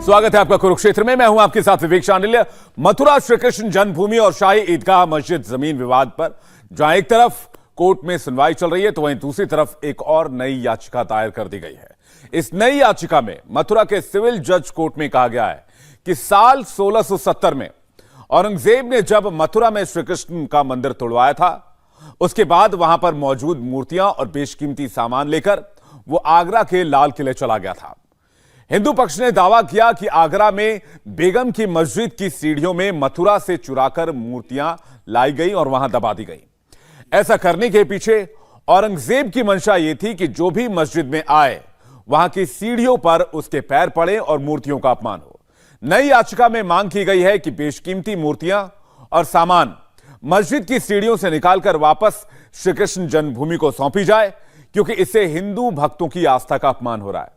स्वागत है आपका कुरुक्षेत्र में। मैं हूं आपके साथ विवेक शांडिल्य। मथुरा श्री कृष्ण जन्मभूमि और शाही ईदगाह मस्जिद जमीन विवाद पर जहां एक तरफ कोर्ट में सुनवाई चल रही है तो वहीं दूसरी तरफ एक और नई याचिका दायर कर दी गई है। इस नई याचिका में मथुरा के सिविल जज कोर्ट में कहा गया है कि साल 1670 में औरंगजेब ने जब मथुरा में श्री कृष्ण का मंदिर तोड़वाया था, उसके बाद वहां पर मौजूद मूर्तियां और बेशकीमती सामान लेकर वो आगरा के लाल किले चला गया था। हिंदू पक्ष ने दावा किया कि आगरा में बेगम की मस्जिद की सीढ़ियों में मथुरा से चुराकर मूर्तियां लाई गई और वहां दबा दी गई। ऐसा करने के पीछे औरंगजेब की मंशा यह थी कि जो भी मस्जिद में आए वहां की सीढ़ियों पर उसके पैर पड़े और मूर्तियों का अपमान हो। नई याचिका में मांग की गई है कि बेशकीमती मूर्तियां और सामान मस्जिद की सीढ़ियों से निकालकर वापस श्री कृष्ण जन्मभूमि को सौंपी जाए, क्योंकि इससे हिंदू भक्तों की आस्था का अपमान हो रहा है।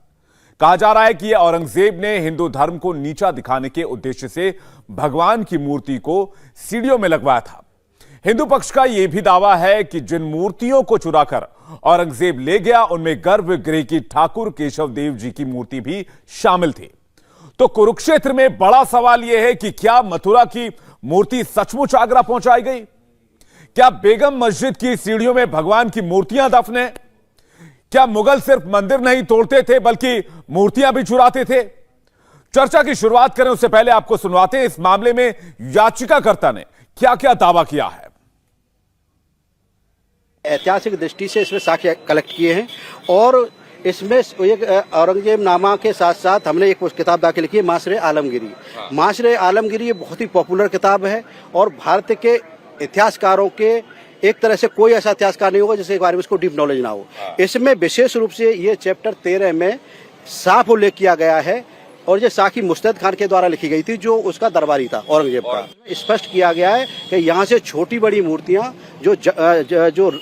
कहा जा रहा है कि औरंगजेब ने हिंदू धर्म को नीचा दिखाने के उद्देश्य से भगवान की मूर्ति को सीढ़ियों में लगवाया था। हिंदू पक्ष का यह भी दावा है कि जिन मूर्तियों को चुराकर औरंगजेब ले गया उनमें गर्भगृह की ठाकुर केशव देव जी की मूर्ति भी शामिल थी। तो कुरुक्षेत्र में बड़ा सवाल यह है कि क्या मथुरा की मूर्ति सचमुच आगरा पहुंचाई गई? क्या बेगम मस्जिद की सीढ़ियों में भगवान की मूर्तियां दफन है? क्या मुगल सिर्फ मंदिर नहीं तोड़ते थे बल्कि मूर्तियां भी चुराते थे? चर्चा की शुरुआत करें उससे पहले आपको सुनवाते हैं इस मामले में याचिकाकर्ता ने क्या क्या दावा किया है। ऐतिहासिक दृष्टि से इसमें साक्ष्य कलेक्ट किए हैं और इसमें एक औरंगजेब नामा के साथ साथ हमने एक किताब दाखिल की है, माशरे आलमगिरी। माशरे आलमगिरी ये बहुत ही पॉपुलर किताब है और भारत के इतिहासकारों के एक तरह से कोई ऐसा इतिहासकार नहीं होगा जिसके बारे में उसको डीप नॉलेज ना हो। इसमें विशेष रूप से ये चैप्टर 13 में साफ उल्लेख किया गया है और ये साखी मुस्तैद खान के द्वारा लिखी गई थी जो उसका दरबारी था औरंगजेब का। स्पष्ट किया गया है कि यहाँ से छोटी बड़ी मूर्तियाँ जो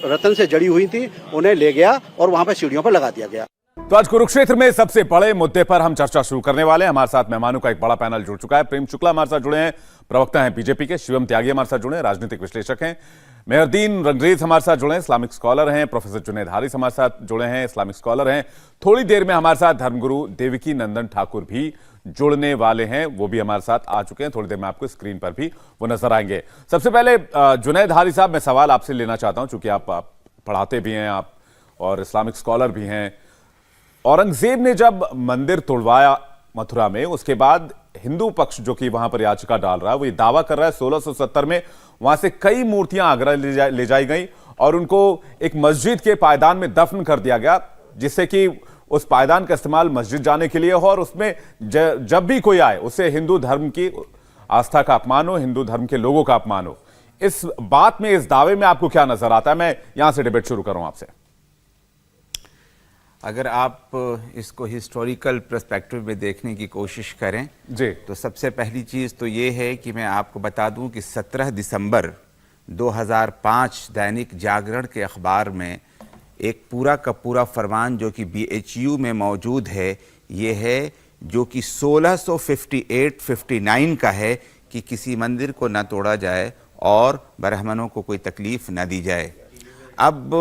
रतन से जड़ी हुई थी उन्हें ले गया और वहाँ पर सीढ़ियों पर लगा दिया गया। तो आज कुरुक्षेत्र में सबसे बड़े मुद्दे पर हम चर्चा शुरू करने वाले हैं। हमारे साथ मेहमानों का एक बड़ा पैनल जुड़ चुका है। प्रेम शुक्ला हमारे साथ जुड़े हैं, प्रवक्ता हैं बीजेपी के। शिवम त्यागी हमारे साथ जुड़े हैं, राजनीतिक विश्लेषक हैं। मेहरदीन रंगरेज हमारे साथ जुड़े हैं, इस्लामिक स्कॉलर हैं। प्रोफेसर जुनैद हारिस हमारे साथ जुड़े हैं, इस्लामिक स्कॉलर हैं। थोड़ी देर में हमारे साथ धर्मगुरु देवकी नंदन ठाकुर भी जुड़ने वाले हैं, वो भी हमारे साथ आ चुके हैं। थोड़ी देर में आपको स्क्रीन पर भी वो नजर आएंगे। सबसे पहले जुनैद हारिस साहब, मैं सवाल आपसे लेना चाहता हूं, चूंकि आप पढ़ाते भी हैं आप और इस्लामिक स्कॉलर भी हैं। औरंगजेब ने जब मंदिर तोड़वाया मथुरा में, उसके बाद हिंदू पक्ष जो कि वहां पर याचिका डाल रहा है वो ये दावा कर रहा है 1670 में वहां से कई मूर्तियां आगरा ले जाई गई और उनको एक मस्जिद के पायदान में दफन कर दिया गया, जिससे कि उस पायदान का इस्तेमाल मस्जिद जाने के लिए हो और उसमें जब भी कोई आए उससे हिंदू धर्म की आस्था का अपमान हो, हिंदू धर्म के लोगों का अपमान हो। इस बात में, इस दावे में आपको क्या नजर आता है? मैं यहां से डिबेट शुरू करूं आपसे। अगर आप इसको हिस्टोरिकल पर्सपेक्टिव में देखने की कोशिश करें जी, तो सबसे पहली चीज़ तो ये है कि मैं आपको बता दूं कि 17 दिसंबर 2005 दैनिक जागरण के अखबार में एक पूरा का पूरा फरमान जो कि BHU में मौजूद है, ये है जो कि 1658-59 का है कि किसी मंदिर को न तोड़ा जाए और ब्राह्मणों को कोई तकलीफ न दी जाए। अब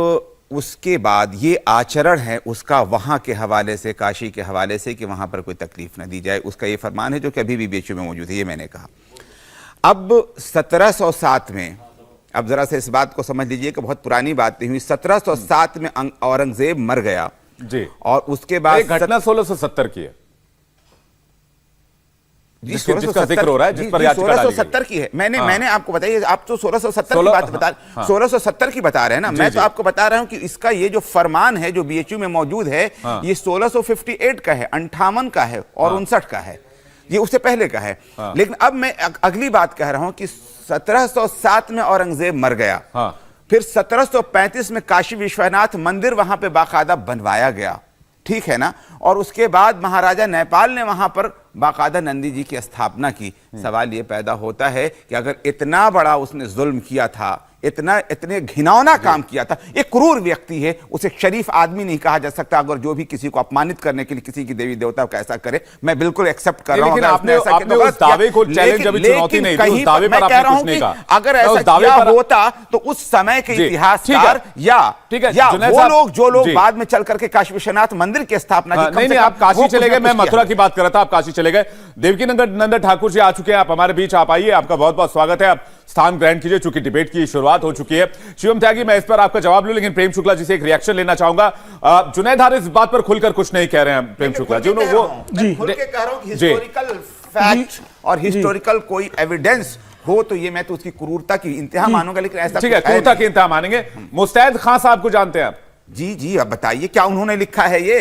उसके बाद ये आचरण है उसका वहाँ के हवाले से, काशी के हवाले से, कि वहाँ पर कोई तकलीफ न दी जाए, उसका ये फरमान है जो कि अभी भी BHU में मौजूद है, ये मैंने कहा। अब 1707 में, अब जरा से इस बात को समझ लीजिए कि बहुत पुरानी बात नहीं हुई। 1707 में औरंगजेब मर गया जी, और उसके बाद घटना 1670 की है जिसका जिक्र हो रहा है, जिस पर याचिका डाली गई है। 1670 की है। मैंने आपको बताइए, आप तो 1670 की बात बता 1670 की बता रहे हैं ना, मैं तो आपको बता रहा हूं कि इसका ये जो फरमान है जो BHU में मौजूद है ये 1658 का है, 58 का है और 59 का है, ये उससे पहले का है। लेकिन अब मैं अगली बात कह रहा हूं कि 1707 में औरंगजेब मर गया, फिर 1735 में काशी विश्वनाथ मंदिर वहां पे बाकायदा बनवाया गया, ठीक है ना, और उसके बाद महाराजा नेपाल ने वहां पर बाकायदा नंदी जी की स्थापना की। सवाल ये पैदा होता है कि अगर इतना बड़ा उसने जुल्म किया था, इतने घिनौना काम किया था। एक क्रूर व्यक्ति है, उसे शरीफ आदमी नहीं कहा जा सकता। अगर जो भी किसी को अपमानित करने के लिए किसी की देवी देवता को ऐसा करे, मैं बिल्कुल एक्सेप्ट कर रहा हूं। आपने उस दावे को चैलेंज अभी चुनौती नहीं दी, उस दावे पर आपने कुछ नहीं कहा। अगर ऐसा किया होता तो उस समय के इतिहासकार या वो लोग बाद में चल करके काशी विश्वनाथ मंदिर की स्थापना की। नहीं, आप काशी चले गए, मैं मथुरा की बात कर रहा था, आप काशी चले गए। देवकीनंदन ठाकुर जी आ चुके हैं, आप हमारे बीच आप आइए, आपका बहुत बहुत स्वागत है। आप स्थान ग्रहण कीजिए, चूंकि डिबेट की शुरुआत हो चुकी है। शिवम त्यागी, मैं इस पर आपका जवाब लूं, लेकिन प्रेम शुक्ला जी से एक रिएक्शन लेना चाहूंगा। जुनैद हारिस इस बात पर खुलकर कुछ नहीं कह रहे हैं। प्रेम शुक्ला जी, वो जी खुल के कह रहा हूं कि हिस्टोरिकल फैक्ट और हिस्टोरिकल कोई एविडेंस हो तो ये मैं तो उसकी क्रूरता की इंतहा मानूंगा, लेकिन ऐसा ठीक है, क्रूरता की इंतहा मानेंगे। मुस्तैद खान साहब को जानते हैं आप? जी, अब बताइए क्या उन्होंने लिखा है ये?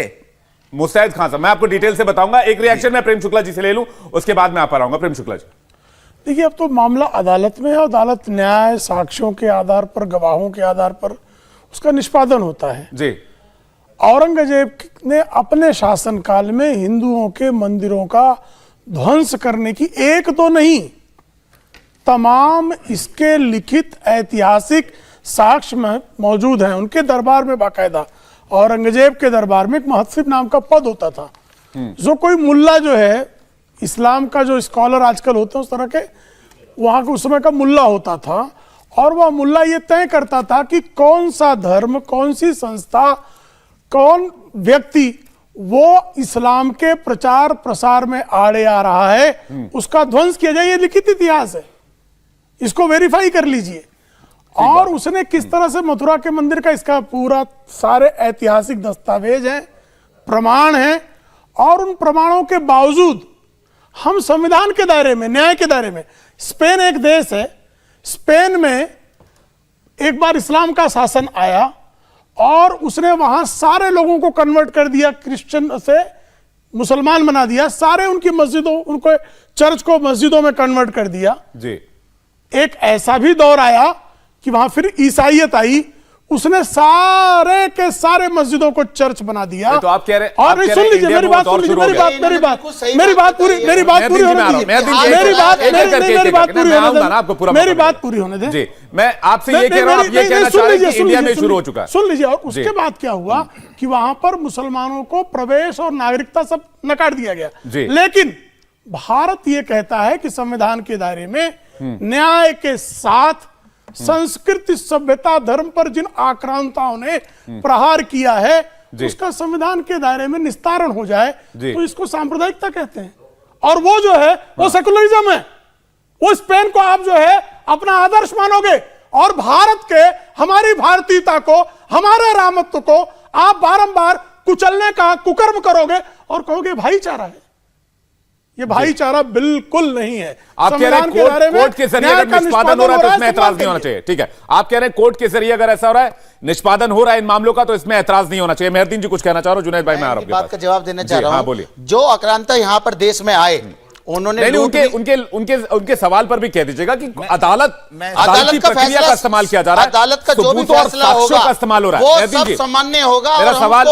मुस्तैद खान साहब, मैं आपको डिटेल से बताऊंगा। एक रिएक्शन मैं प्रेम शुक्ला जी से ले लूं, उसके बाद मैं आप पर आऊंगा। प्रेम शुक्ला जी, देखिए, अब तो मामला अदालत में है। अदालत न्याय, साक्ष्यों के आधार पर, गवाहों के आधार पर उसका निष्पादन होता है जी। औरंगजेब ने अपने शासनकाल में हिंदुओं के मंदिरों का ध्वंस करने की एक तो नहीं, तमाम इसके लिखित ऐतिहासिक साक्ष्य में मौजूद हैं उनके दरबार में। बाकायदा औरंगजेब के दरबार में एक महत्सिब नाम का पद होता था, जो कोई मुल्ला जो है, इस्लाम का जो स्कॉलर आजकल होते हैं उस तरह के, वहां के उस समय का मुल्ला होता था। और वह मुल्ला ये तय करता था कि कौन सा धर्म, कौन सी संस्था, कौन व्यक्ति वो इस्लाम के प्रचार प्रसार में आड़े आ रहा है, उसका ध्वंस किया जाए। ये लिखित इतिहास है, इसको वेरीफाई कर लीजिए। और उसने किस तरह से मथुरा के मंदिर का, इसका पूरा सारे ऐतिहासिक दस्तावेज हैं, प्रमाण हैं। और उन प्रमाणों के बावजूद हम संविधान के दायरे में, न्याय के दायरे में, स्पेन एक देश है, स्पेन में एक बार इस्लाम का शासन आया और उसने वहां सारे लोगों को कन्वर्ट कर दिया, क्रिश्चियन से मुसलमान बना दिया, सारे उनकी मस्जिदों, उनको चर्च को मस्जिदों में कन्वर्ट कर दिया जी। एक ऐसा भी दौर आया कि वहां फिर ईसाइयत आई, उसने सारे के सारे मस्जिदों को चर्च बना दिया। तो आप कह रहे हैं, और सुन लीजिए मेरी बात, सुन लीजिए मेरी बात पूरी होने दीजिए, मेरी बात पूरी होने दीजिए, मेरी बात पूरी होने दें जी। मैं आपसे ये कह रहा हूं, आप ये कहना चाह रहे हैं कि इंडिया में शुरू हो चुका है। सुन लीजिए। और उसके बाद क्या हुआ कि वहां पर मुसलमानों को प्रवेश और नागरिकता सब नकार दिया गया। लेकिन भारत ये कहता है कि संविधान के दायरे में न्याय के साथ संस्कृति, सभ्यता, धर्म पर जिन आक्रांताओं ने प्रहार किया है, उसका संविधान के दायरे में निस्तारण हो जाए, तो इसको सांप्रदायिकता कहते हैं। और वो जो है वो सेकुलरिज्म है। वो स्पेन को आप जो है अपना आदर्श मानोगे, और भारत के, हमारी भारतीयता को, हमारे रामत्व को आप बारंबार कुचलने का कुकर्म करोगे और कहोगे भाईचारा है। ये भाईचारा बिल्कुल नहीं है। आप कह रहे हैं कोर्ट के जरिए अगर निष्पादन हो रहा है तो इसमें ऐतराज नहीं होना चाहिए। ठीक है, आप कह रहे हैं कोर्ट के जरिए अगर ऐसा हो रहा है, निष्पादन हो रहा है इन मामलों का, तो इसमें ऐतराज नहीं होना चाहिए। मेहरदीन जी कुछ कहना चाह रहे हो? जुनैद भाई, मैं आपकी बात का जवाब देना चाह रहा हूं। बोलिए। जो आक्रांता यहाँ पर देश में आए, उन्होंने उनके सवाल पर भी कह दीजिएगा कि अदालत की प्रक्रिया का इस्तेमाल किया जा रहा है, अदालत का जो भी फैसला होगा का इस्तेमाल हो रहा है, वो सब सामान्य होगा। मेरा सवाल,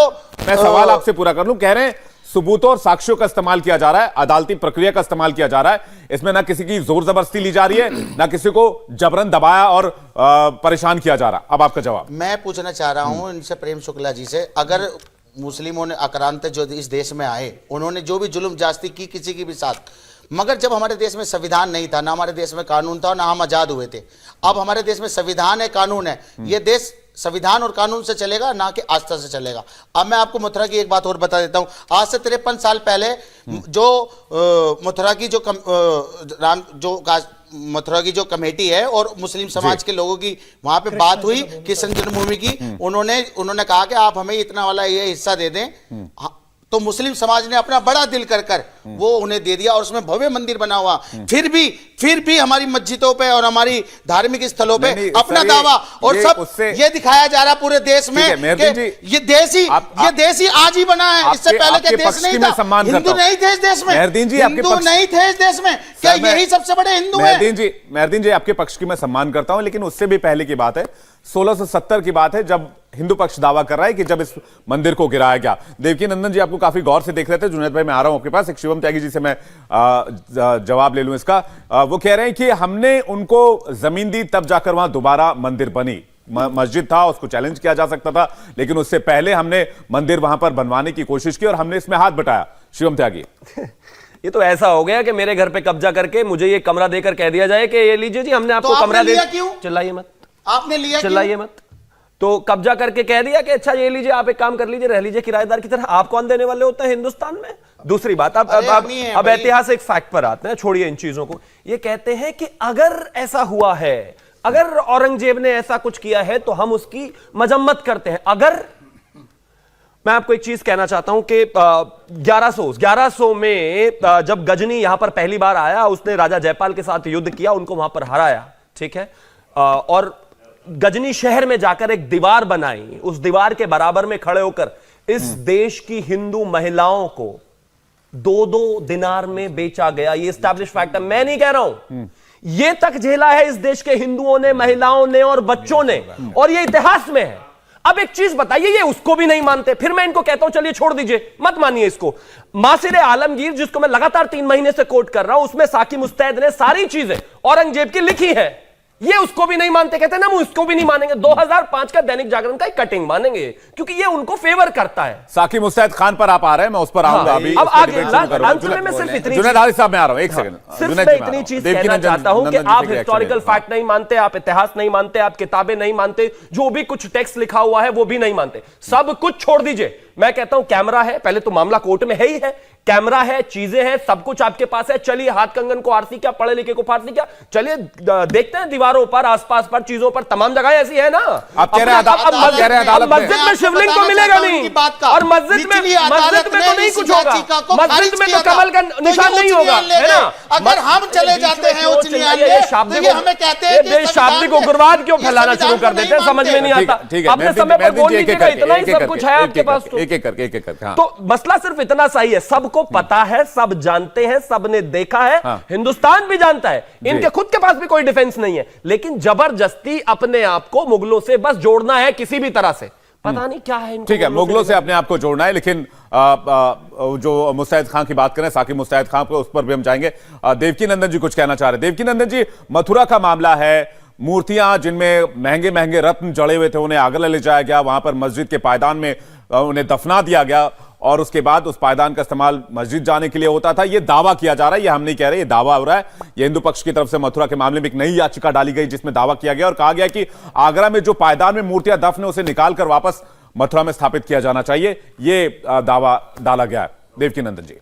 मैं सवाल आपसे पूरा कर लूं। कह रहे हैं सबूतों और साक्ष्यों का इस्तेमाल किया जा रहा है, अदालती प्रक्रिया का इस्तेमाल किया जा रहा है, इसमें ना किसी की जोर जबरदस्ती ली जा रही है, ना किसी को जबरन दबाया और परेशान किया जा रहा। अब आपका जवाब। मैं पूछना चाह रहा हूं इनसे, प्रेम शुक्ला जी से, अगर मुस्लिमों ने, आक्रांत जो इस देश में आए, उन्होंने जो भी जुल्म जास्ती की किसी की भी साथ, मगर जब हमारे देश में संविधान नहीं था, ना हमारे देश में कानून था, ना हम आजाद हुए थे। अब हमारे देश में संविधान है, कानून है। ये देश संविधान और कानून से चलेगा, ना कि आस्था से चलेगा। अब मैं आपको मथुरा की एक बात और बता देता हूं। आज से 53 साल पहले जो मथुरा की मथुरा की जो कमेटी है और मुस्लिम समाज के लोगों की वहां पे बात हुई कृष्ण जन्मभूमि की, उन्होंने कहा कि आप हमें इतना वाला ये हिस्सा दे दें। तो मुस्लिम समाज ने अपना बड़ा दिल कर वो उन्हें दे दिया और उसमें भव्य मंदिर बना हुआ। फिर भी हमारी मस्जिदों पे और हमारी धार्मिक स्थलों पे अपना दावा और सब ये दिखाया जा रहा पूरे देश में कि ये देश ही आज ही बना है, इससे पहले के देश नहीं था। हिंदू नहीं थे इस देश में, हिंदू नहीं थे इस देश में, क्या यही सबसे बड़े हिंदू हैं? मेहरदीन जी, आपके पक्ष की मैं सम्मान करता हूं, लेकिन उससे भी पहले की बात है, 1670 की बात है, जब हिंदू पक्ष दावा कर रहा है कि जब इस मंदिर को गिराया गया। देवकीनंदन जी आपको काफी गौर से देख रहे थे। जुनैद भाई, मैं आ रहा हूं आपके पास। एक शिवम त्यागी जी से मैं जवाब ले लूं इसका। वो कह रहे हैं कि हमने उनको जमीन दी तब जाकर वहां दोबारा मंदिर बनी। मस्जिद था, उसको चैलेंज किया जा सकता था, लेकिन उससे पहले हमने मंदिर वहां पर बनवाने की कोशिश की और हमने इसमें हाथ बटाया। शिवम त्यागी, ये तो ऐसा हो गया कि मेरे घर पे कब्जा करके मुझे ये कमरा देकर कह दिया जाए कि ये लीजिए जी, हमने आपको आपने कमरा दे लिया क्यों? चिल्लाइए मत, आपने लिया चिल्लाइए मत। तो कब्जा करके कह दिया कि अच्छा ये लीजिए, आप एक काम कर लीजिए, रह लीजिए किराएदार की तरह। आप कौन देने वाले होते हैं हिंदुस्तान में? दूसरी बात, अब ऐतिहासिक फैक्ट पर आते हैं, छोड़िए इन चीजों को। ये कहते हैं कि अगर ऐसा हुआ है, अगर औरंगजेब ने ऐसा कुछ किया है तो हम उसकी मजम्मत करते हैं। अगर मैं आपको एक चीज कहना चाहता हूं कि 1100 में जब गजनी यहां पर पहली बार आया, उसने राजा जयपाल के साथ युद्ध किया, उनको वहां पर हराया, ठीक है, और गजनी शहर में जाकर एक दीवार बनाई। उस दीवार के बराबर में खड़े होकर इस देश की हिंदू महिलाओं को 2-2 दिनार में बेचा गया। ये एस्टैब्लिश फैक्ट है, मैं नहीं कह रहा हूं। ये तक झेला है इस देश के हिंदुओं ने, महिलाओं ने और बच्चों ने, और ये इतिहास में है। अब एक चीज बताइए, ये उसको भी नहीं मानते, फिर मैं इनको कहता हूं चलिए छोड़ दीजिए, मत मानिए इसको। मासिर आलमगीर, जिसको मैं लगातार 3 महीने से कोट कर रहा हूं, उसमें साकी मुस्तैद ने सारी चीजें औरंगजेब की लिखी है। ये उसको भी नहीं मानते, कहते हैं ना हम उसको भी नहीं मानेंगे। 2005 का दैनिक जागरण का कटिंग मानेंगे क्योंकि ये उनको फेवर करता है। साकी मुस्तैद खान पर आप आ रहे हैं, मैं उस पर आऊंगा अभी। अब आगे मैं सिर्फ इतनी जुनैद हारिस साहब, मैं आ रहा हूं, एक सेकंड। सिर्फ मैं इतनी चीज कहना चाहता हूं कि आप हिस्टोरिकल फैक्ट नहीं मानते, आप इतिहास नहीं मानते, आप किताबें नहीं मानते, जो भी कुछ टेक्स्ट लिखा हुआ है वो भी नहीं मानते, सब कुछ छोड़ दीजिए। मैं कहता हूं कैमरा है, पहले तो मामला कोर्ट में है ही है, कैमरा है, चीजें हैं, सब कुछ आपके पास है। चलिए हाथ कंगन को आरती क्या, पढ़े लिखे को फारसी क्या, चलिए देखते हैं दीवारों पर, आसपास पर, चीजों पर, तमाम जगह ऐसी है ना। आप कह रहे हैं मस्जिद में शिवलिंग को मिलेगा नहीं, और मस्जिद में तो नहीं कुछ होगा, मस्जिद में तो कमल का निशान नहीं होगा, है ना। अगर हम चले जाते हैं उच्च न्यायालय, तो हमें कहते हैं कि शाब्दिक उग्रवाद क्यों फैलाना शुरू कर देते हैं, समझ में नहीं आता। अपने समय पर बोल लीजिएगा, इतना ही सब कुछ है आपके पास। तो मसला सिर्फ इतना सही है, सबको पता है, सब जानते हैं, सबने देखा है, हिंदुस्तान भी जानता है, इनके खुद के पास भी कोई डिफेंस नहीं है, लेकिन जबरदस्ती अपने आप को मुगलों से बस जोड़ना है किसी भी तरह से, पता नहीं क्या है। ठीक है, मुगलों से अपने आप को जोड़ना है, लेकिन जो मुस्तैद खान की बात करें, साकी मुस्तैद खान को, उस पर भी हम जाएंगे। देवकी नंदन जी कुछ कहना चाह रहे हैं। देवकी नंदन जी, मथुरा का मामला है, मूर्तियां जिनमें महंगे महंगे रत्न जड़े हुए थे, उन्हें आगरा ले जाया गया, वहां पर मस्जिद के पायदान में उन्हें दफना दिया गया, और उसके बाद उस पायदान का इस्तेमाल मस्जिद जाने के लिए होता था। यह दावा किया जा रहा है, यह हम नहीं कह रहे, यह दावा हो रहा है। यह हिंदू पक्ष की तरफ से मथुरा के मामले में एक नई याचिका डाली गई, जिसमें दावा किया गया और कहा गया कि आगरा में जो पायदान में मूर्तियां दफन है, उसे निकालकर वापस मथुरा में स्थापित किया जाना चाहिए। यह दावा डाला गया है। देवकी नंदन जी,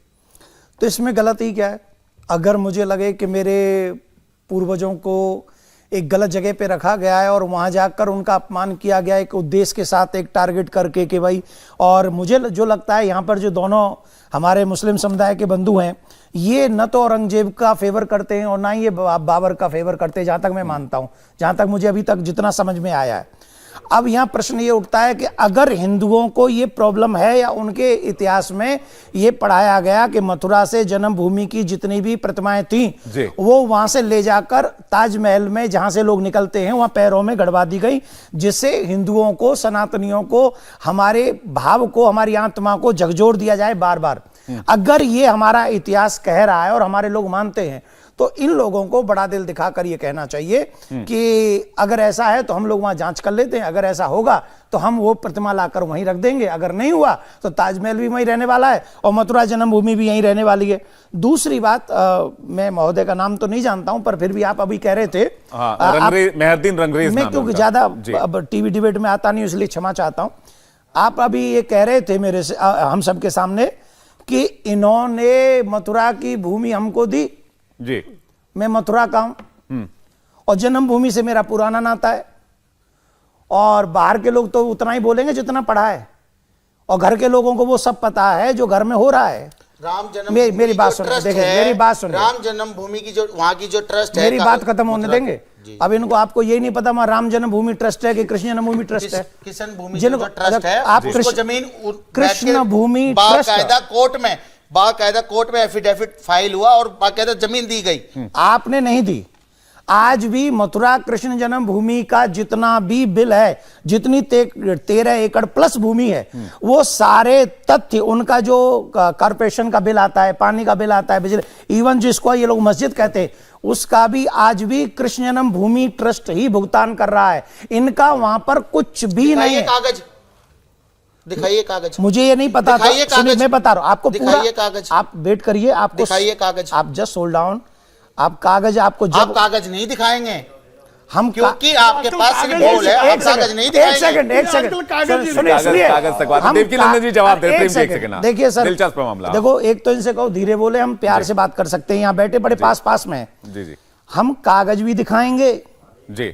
तो इसमें गलती क्या है? अगर मुझे लगे कि मेरे पूर्वजों को एक गलत जगह पे रखा गया है और वहां जाकर उनका अपमान किया गया एक उद्देश्य के साथ, एक टारगेट करके कि भाई, और मुझे जो लगता है यहाँ पर जो दोनों हमारे मुस्लिम समुदाय के बंधु हैं, ये न तो औरंगजेब का फेवर करते हैं और ना ही ये बाबर का फेवर करते हैं, जहाँ तक मैं मानता हूँ, जहाँ तक मुझे अभी तक जितना समझ में आया है। अब यहाँ प्रश्न ये उठता है कि अगर हिंदुओं को ये प्रॉब्लम है या उनके इतिहास में ये पढ़ाया गया कि मथुरा से जन्मभूमि की जितनी भी प्रतिमाएं थीं वो वहां से ले जाकर ताजमहल में, जहां से लोग निकलते हैं, वहां पैरों में गड़वा दी गई, जिससे हिंदुओं को, सनातनियों को, हमारे भाव को, हमारी आत्मा को झकझोर दिया जाए बार बार। अगर ये हमारा इतिहास कह रहा है और हमारे लोग मानते हैं, तो इन लोगों को बड़ा दिल दिखाकर ये कहना चाहिए कि अगर ऐसा है तो हम लोग वहां जांच कर लेते हैं, अगर ऐसा होगा तो हम वो प्रतिमा लाकर वहीं रख देंगे, अगर नहीं हुआ तो ताजमहल भी वहीं रहने वाला है और मथुरा जन्मभूमि भी यहीं रहने वाली है। दूसरी बात, मैं महोदय का नाम तो नहीं जानता हूं, पर फिर भी आप अभी कह रहे थे, मेहरदीन रंगरेज, मैं क्योंकि ज्यादा अब टीवी डिबेट में आता नहीं, इसलिए क्षमा चाहता हूं। आप अभी ये कह रहे थे मेरे से, हम सबके सामने, कि इन्होंने मथुरा की भूमि हमको दी जी। मैं मथुरा का हूं और जन्मभूमि से मेरा पुराना नाता है, और बाहर के लोग तो उतना ही बोलेंगे जितना पढ़ा है, और घर के लोगों को वो सब पता है जो घर में हो रहा है। राम जन्म मेरी बात सुनिए, देखिए मेरी बात सुनिए, राम जन्मभूमि की जो वहां की जो ट्रस्ट है, मेरी बात खत्म होने देंगे। अब इनको, आपको यही नहीं पता वहां राम जन्मभूमि ट्रस्ट है कि कृष्ण जन्मभूमि ट्रस्ट है? किशन भूमि जो ट्रस्ट है, आप उसको जमीन कृष्ण भूमि बाकायदा कोर्ट में एफिडेविट फाइल हुआ और बाकायदा जमीन दी गई। आपने नहीं दी, आज भी मथुरा कृष्ण जन्मभूमि का जितना भी बिल है, जितनी 13 एकड़ प्लस भूमि है, वो सारे तथ्य, उनका जो कॉर्पोरेशन का बिल आता है, पानी का बिल आता है, बिजली, इवन जिसको ये लोग मस्जिद कहते हैं, उसका भी आज भी कृष्ण जन्मभूमि ट्रस्ट ही भुगतान कर रहा है। इनका वहां पर कुछ भी नहीं है। कागज दिखाइए, कागज। मुझे ये नहीं पता था, सुनिए मैं बता रहा हूं आपको पूरा, कागज। आप वेट करिए, आपको दिखाइए कागज। आप जस्ट होल्ड डाउन। आप कागज, आपको जब आप कागज नहीं दिखाएंगे हम, क्योंकि आपके पास सिर्फ बोल है, आप कागज नहीं दिखाएंगे। एक सेकंड सुनिए, कागज तक बात, देवकीनंदन जी जवाब दे, प्रेम जी एक सेकंड। देखिए सर, दिलचस्प मामला। देखो, एक तो इनसे कहो धीरे बोले, हम प्यार से बात कर सकते हैं, यहाँ बैठे बड़े पास में। जी जी, हम कागज भी दिखाएंगे जी,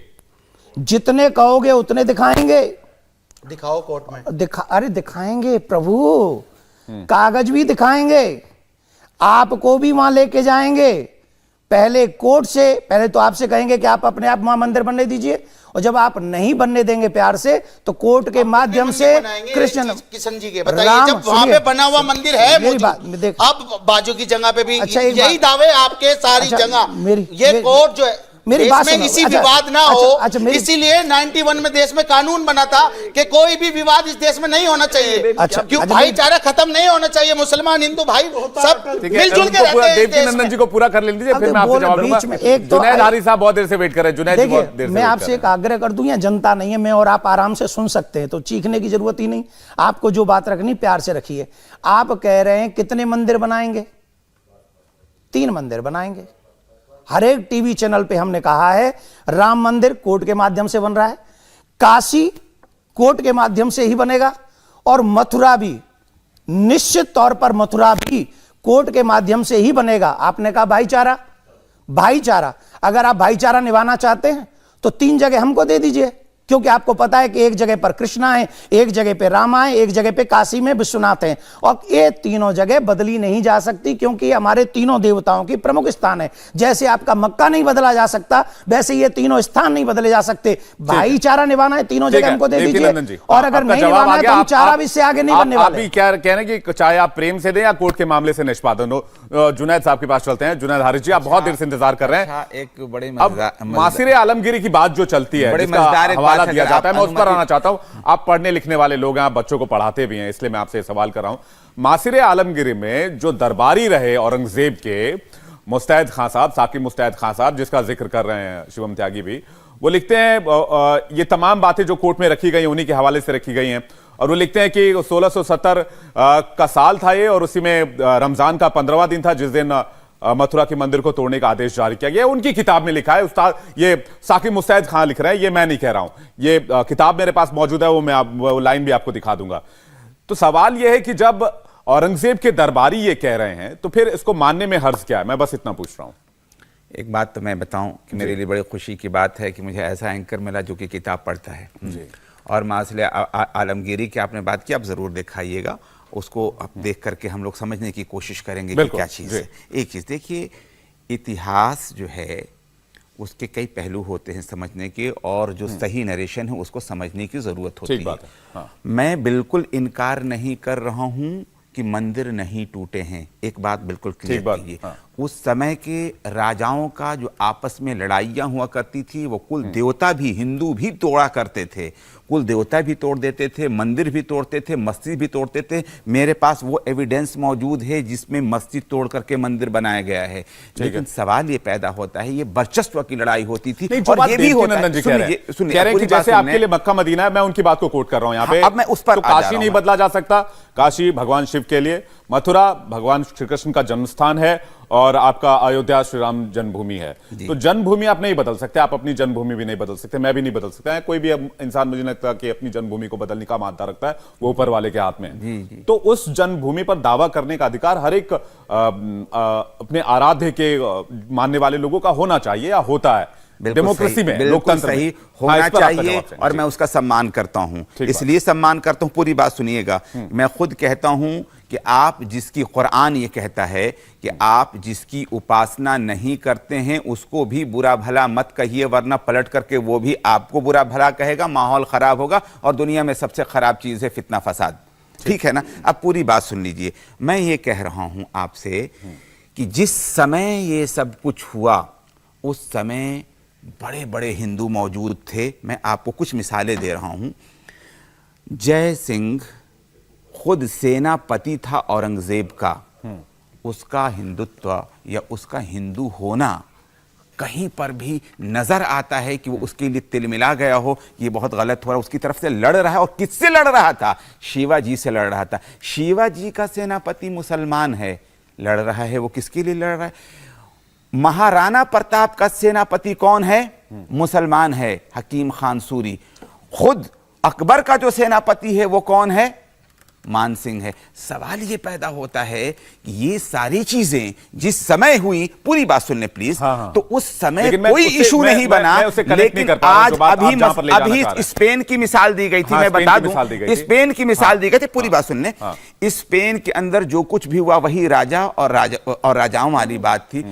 जितने कहोगे उतने दिखाएंगे। दिखाओ कोर्ट में। अरे दिखाएंगे प्रभु, कागज भी दिखाएंगे, आपको भी वहां लेके जाएंगे। पहले कोर्ट से, पहले तो आपसे कहेंगे कि आप अपने आप वहां मंदिर बनने दीजिए, और जब आप नहीं बनने देंगे प्यार से, तो कोर्ट के माध्यम से कृष्ण किशन जी के बताइए, जब वहां पे बना हुआ मंदिर है, मेरी बात देख, अब बाजू की जगह पे भी अच्छा, यही दावे आपके, सारी जगह ये कोर्ट जो है, मेरी बात में इसी विवाद ना हो, इसीलिए 91 में देश में कानून बना था कि कोई भी विवाद इस देश में नहीं होना चाहिए। क्यों भाईचारा खत्म नहीं होना चाहिए, मुसलमान हिंदू भाई सब मिलजुल के रहते हैं। देवकीनंदन जी को पूरा कर लीजिए, फिर मैं आपसे जवाब दूंगा। जुनैद हारी साहब बहुत देर से वेट कर रहे हैं। जुनैद जी बहुत देर से, मैं आपसे एक आग्रह कर दूं, या जनता नहीं है, मैं और आप आराम से सुन सकते हैं, तो चीखने की जरूरत ही नहीं। आपको जो बात रखनी प्यार से रखिए। आप कह रहे हैं कितने मंदिर बनाएंगे? 3 मंदिर बनाएंगे। हर एक टीवी चैनल पे हमने कहा है, राम मंदिर कोर्ट के माध्यम से बन रहा है, काशी कोर्ट के माध्यम से ही बनेगा, और मथुरा भी, निश्चित तौर पर मथुरा भी कोर्ट के माध्यम से ही बनेगा। आपने कहा भाईचारा, भाईचारा, अगर आप भाईचारा निभाना चाहते हैं तो 3 जगह हमको दे दीजिए, क्योंकि आपको पता है कि एक जगह पर कृष्णा है, एक जगह पे रामा है, एक जगह पे काशी में विश्वनाथ है, और ये तीनों जगह बदली नहीं जा सकती, क्योंकि हमारे तीनों देवताओं की प्रमुख स्थान है। जैसे आपका मक्का नहीं बदला जा सकता, वैसे ये तीनों स्थान नहीं बदले जा सकते। भाईचारा निभाना है, तीनों जगह हमको दे दीजिए, और अगर नहीं निभाना है तो हम चारा भी से आगे नहीं बनने वाले। आप भी क्या कह रहे हैं कि चाहे आप प्रेम से दें या कोर्ट के मामले से निष्पादन हो। जुनैद साहब के पास चलते हैं। जुनैद हारिस जी, आप बहुत देर से इंतजार कर रहे हैं। एक बड़े मासिर आलमगिरी की बात जो चलती है, हवाला दिया जाता है, मैं उस पर आना चाहता हूं। आप पढ़ने लिखने वाले लोग हैं, आप बच्चों को पढ़ाते भी हैं, इसलिए मैं आपसे सवाल कर रहा हूं। मासिर आलमगिरी में जो दरबारी रहे औरंगजेब के, मुस्तैद खां साहब, साकिब मुस्तैद खां साहब, जिसका जिक्र कर रहे हैं शिवम त्यागी भी, वो लिखते हैं ये तमाम बातें जो कोर्ट में रखी गई उन्हीं के हवाले से रखी गई हैं, और वो लिखते हैं कि 1670 का साल था ये, और उसी में रमजान का 15वां दिन था, जिस दिन मथुरा के मंदिर को तोड़ने का आदेश जारी किया गया। उनकी किताब में लिखा है, उस्ताद ये साकिब मुस्तैद खां लिख रहे हैं, ये मैं नहीं कह रहा हूं, ये किताब मेरे पास मौजूद है, वो लाइन भी आपको दिखा दूंगा। तो सवाल यह है कि जब औरंगजेब के दरबारी ये कह रहे हैं, तो फिर इसको मानने में हर्ज क्या है? मैं बस इतना पूछ रहा हूं। एक बात तो मैं बताऊं कि मेरे लिए बड़ी खुशी की बात है कि मुझे ऐसा एंकर मिला जो कि किताब पढ़ता है। और मासिर आलमगिरी की आपने बात की, आप जरूर दिखाइएगा उसको, आप देख करके हम लोग समझने की कोशिश करेंगे कि क्या चीज़ है। एक चीज़ देखिए, इतिहास जो है उसके कई पहलू होते हैं समझने के, और जो सही नरेशन है उसको समझने की ज़रूरत होती है। हाँ। मैं बिल्कुल इनकार नहीं कर रहा हूँ कि मंदिर नहीं टूटे हैं, एक बात बिल्कुल क्लियर कीजिए। हाँ। उस समय के राजाओं का जो आपस में लड़ाइयाँ हुआ करती थी, वो कुल देवता भी, हिंदू भी तोड़ा करते थे, कुल देवता भी तोड़ देते थे, मंदिर भी तोड़ते थे, मस्जिद भी तोड़ते थे। मेरे पास वो एविडेंस मौजूद है जिसमें मस्जिद तोड़ करके मंदिर बनाया गया है। लेकिन सवाल ये पैदा होता है, ये वर्चस्व की लड़ाई होती थी, और ये भी होता है, सुनिए, जैसे आपके लिए मक्का मदीना है, मैं उनकी बात को कोट कर रहा हूं यहाँ पे। अब मैं उस पर काशी नहीं बदला जा सकता, काशी भगवान शिव के लिए, मथुरा भगवान श्री कृष्ण का जन्मस्थान है, और आपका अयोध्या श्री राम जन्मभूमि है। तो जन्मभूमि आप नहीं बदल सकते, आप अपनी जन्मभूमि भी नहीं बदल सकते, मैं भी नहीं बदल सकता है, कोई भी इंसान मुझे लगता है कि अपनी जन्मभूमि को बदलने का मानता रखता है, वो ऊपर वाले के हाथ में है। तो उस जन्मभूमि पर दावा करने का अधिकार हर एक अपने आराध्य के मानने वाले लोगों का होना चाहिए, या होता है डेमोक्रेसी में, लोकतंत्र सही होना चाहिए, और मैं उसका सम्मान करता हूं। इसलिए सम्मान करता हूं, पूरी बात सुनिएगा। मैं खुद कहता हूं कि आप जिसकी कुरान ये कहता है कि आप जिसकी उपासना नहीं करते हैं उसको भी बुरा भला मत कहिए, वरना पलट करके वो भी आपको बुरा भला कहेगा, माहौल खराब होगा, और दुनिया में सबसे खराब चीज है फितना फसाद। ठीक है ना? अब पूरी बात सुन लीजिए। मैं ये कह रहा हूं आपसे कि जिस समय ये सब कुछ हुआ, उस समय बड़े बड़े हिंदू मौजूद थे। मैं आपको कुछ मिसालें दे रहा हूं। जय सिंह खुद सेनापति था औरंगजेब का, उसका हिंदुत्व या उसका हिंदू होना कहीं पर भी नजर आता है कि वो उसके लिए तिलमिला गया हो, ये बहुत गलत हो रहा है, उसकी तरफ से लड़ रहा है। और किससे लड़ रहा था? शिवाजी से लड़ रहा था। शिवाजी का सेनापति मुसलमान है, लड़ रहा है वो किसके लिए लड़ रहा है? महाराणा प्रताप का सेनापति कौन है? मुसलमान है, हकीम खान सूरी। खुद अकबर का जो सेनापति है वो कौन है? मान सिंह है। सवाल ये पैदा होता है कि ये सारी चीजें जिस समय हुई, पूरी बात सुन ले प्लीज, तो उस समय कोई इशू नहीं बना। लेकिन आज अभी स्पेन की मिसाल दी गई थी, मैं बता दूं, स्पेन की मिसाल दी गई थी, पूरी बात सुन ले। स्पेन के अंदर जो कुछ भी हुआ वही राजा और राजाओं वाली बात थी।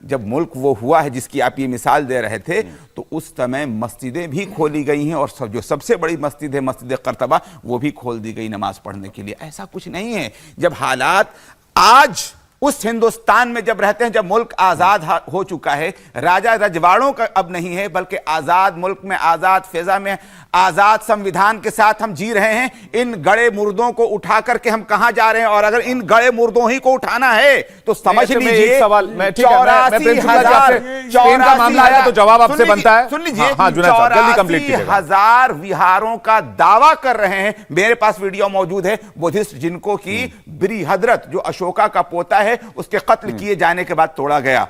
जब मुल्क वो हुआ है जिसकी आप ये मिसाल दे रहे थे, तो उस समय मस्जिदें भी खोली गई हैं, और जो सबसे बड़ी मस्जिद है मस्जिद कर्तबा, वो भी खोल दी गई नमाज पढ़ने के लिए। ऐसा कुछ नहीं है। जब हालात आज उस हिंदुस्तान में जब रहते हैं, जब मुल्क आजाद हो चुका है, राजा रजवाड़ों का अब नहीं है, बल्कि आजाद मुल्क में, आजाद फिजा में, आजाद संविधान के साथ हम जी रहे हैं। इन गड़े मुर्दों को उठा करके हम कहां जा रहे हैं? और अगर इन गड़े मुर्दों ही को उठाना है तो समझ लीजिए, सवाल मैं 84,000 मामला आया तो जवाब आपसे बनता है। सुन लीजिए, हाँ, 84,000 विहारों का दावा कर रहे हैं। मेरे पास वीडियो मौजूद है, बुद्धिस्ट जिनको की बृहद्रथ जो अशोका का पोता है उसके कत्ल किए जाने के बाद तोड़ा गया।